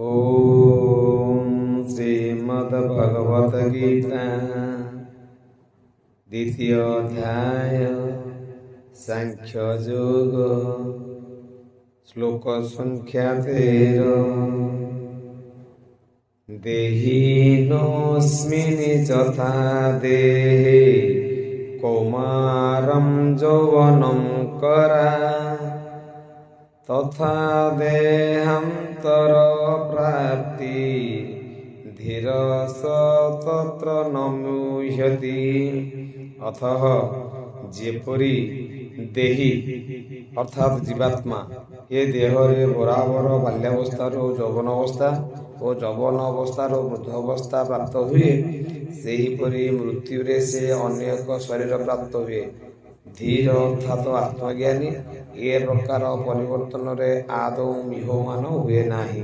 ओम श्रीमद्भगवत गीता द्वितीय अध्याय सांख्य योग श्लोक संख्या 13। देहिनोऽस्मिन् चथा देहे कौमारं यौवनं करा तथा देहान्तर प्राप्ति धीरस तत्र न मुह्यति। अतः जेपरी देही अर्थात जीवात्मा ए देहरे बराबर बाल्यावस्थार यौवन अवस्था और यौवन अवस्थार वृद्ध अवस्था प्राप्त हुए, सेहीपरि मृत्युरे से अन्य एक शरीर प्राप्त हुए। धीर अर्थात आत्मज्ञानी ए प्रकार परिवर्तन रे आदौ मिहमान हुए नाही।